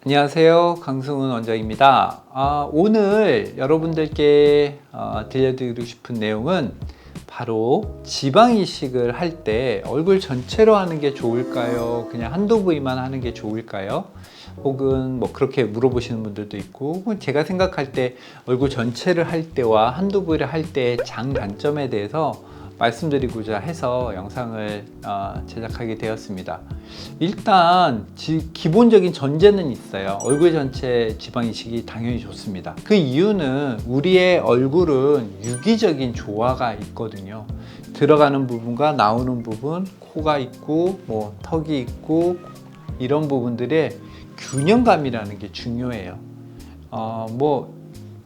안녕하세요. 강승훈 원장입니다. 오늘 여러분들께 들려드리고 싶은 내용은 바로 지방 이식을 할 때 얼굴 전체로 하는 게 좋을까요? 그냥 한두 부위만 하는 게 좋을까요? 혹은 뭐 그렇게 물어보시는 분들도 있고, 제가 생각할 때 얼굴 전체를 할 때와 한두 부위를 할 때의 장단점에 대해서 말씀드리고자 해서 영상을 제작하게 되었습니다. 일단 기본적인 전제는 있어요. 얼굴 전체 지방 이식이 당연히 좋습니다. 그 이유는 우리의 얼굴은 유기적인 조화가 있거든요. 들어가는 부분과 나오는 부분, 코가 있고 뭐 턱이 있고 이런 부분들의 균형감이라는 게 중요해요. 뭐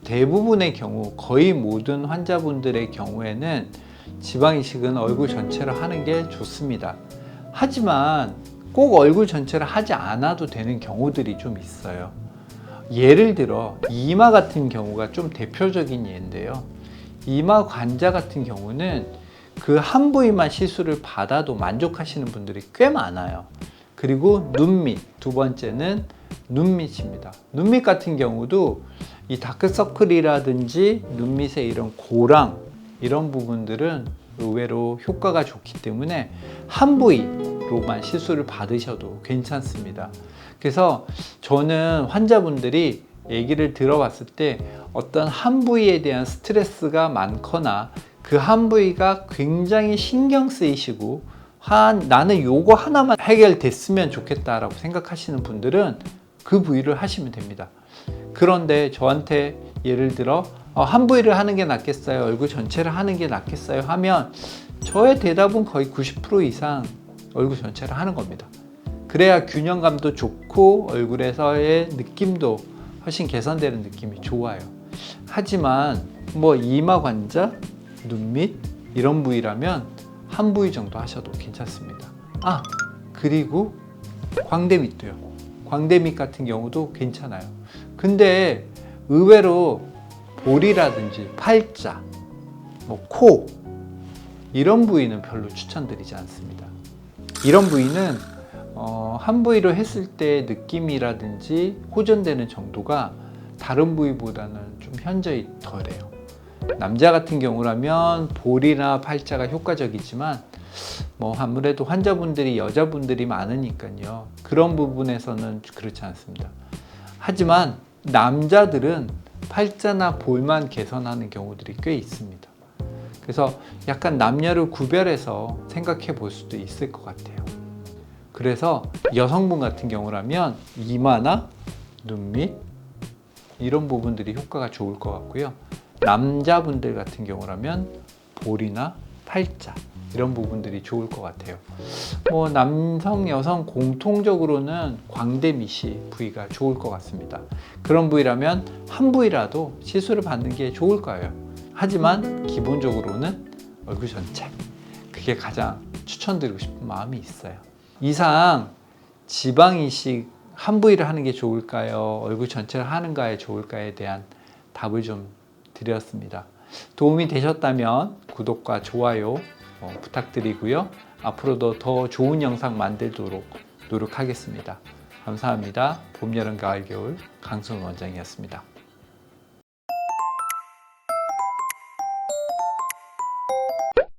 대부분의 경우, 거의 모든 환자분들의 경우에는 지방 이식은 얼굴 전체로 하는 게 좋습니다. 하지만 꼭 얼굴 전체를 하지 않아도 되는 경우들이 좀 있어요. 예를 들어 이마 같은 경우가 좀 대표적인 예인데요. 이마 관자 같은 경우는 그 한 부위만 시술을 받아도 만족하시는 분들이 꽤 많아요. 그리고 눈밑, 두 번째는 눈밑입니다. 눈밑 같은 경우도 이 다크서클이라든지 눈밑의 이런 고랑 이런 부분들은 의외로 효과가 좋기 때문에 한 부위로만 시술을 받으셔도 괜찮습니다. 그래서 저는 환자분들이 얘기를 들어봤을 때 어떤 한 부위에 대한 스트레스가 많거나 그 한 부위가 굉장히 신경 쓰이시고 나는 요거 하나만 해결됐으면 좋겠다라고 생각하시는 분들은 그 부위를 하시면 됩니다. 그런데 저한테 예를 들어 한 부위를 하는 게 낫겠어요? 얼굴 전체를 하는 게 낫겠어요? 하면 저의 대답은 거의 90% 이상 얼굴 전체를 하는 겁니다. 그래야 균형감도 좋고 얼굴에서의 느낌도 훨씬 개선되는 느낌이 좋아요. 하지만 뭐 이마 관자, 눈밑 이런 부위라면 한 부위 정도 하셔도 괜찮습니다. 그리고 광대밑도요. 광대밑 같은 경우도 괜찮아요. 근데 의외로 볼이라든지 팔자, 뭐 코 이런 부위는 별로 추천드리지 않습니다. 이런 부위는 한 부위로 했을 때 느낌이라든지 호전되는 정도가 다른 부위보다는 좀 현저히 덜해요. 남자 같은 경우라면 볼이나 팔자가 효과적이지만 뭐 아무래도 환자분들이 여자분들이 많으니까요. 그런 부분에서는 그렇지 않습니다. 하지만 남자들은 팔자나 볼만 개선하는 경우들이 꽤 있습니다. 그래서 약간 남녀를 구별해서 생각해 볼 수도 있을 것 같아요. 그래서 여성분 같은 경우라면 이마나 눈밑 이런 부분들이 효과가 좋을 것 같고요. 남자분들 같은 경우라면 볼이나 팔자 이런 부분들이 좋을 것 같아요. 뭐 남성, 여성 공통적으로는 광대밑이 부위가 좋을 것 같습니다. 그런 부위라면 한 부위라도 시술을 받는 게 좋을 거예요. 하지만 기본적으로는 얼굴 전체, 그게 가장 추천드리고 싶은 마음이 있어요. 이상 지방 이식 한 부위를 하는 게 좋을까요? 얼굴 전체를 하는 게 좋을까에 대한 답을 좀 드렸습니다. 도움이 되셨다면 구독과 좋아요 부탁드리고요. 앞으로도 더 좋은 영상 만들도록 노력하겠습니다. 감사합니다. 봄, 여름, 가을, 겨울 강승훈 원장이었습니다.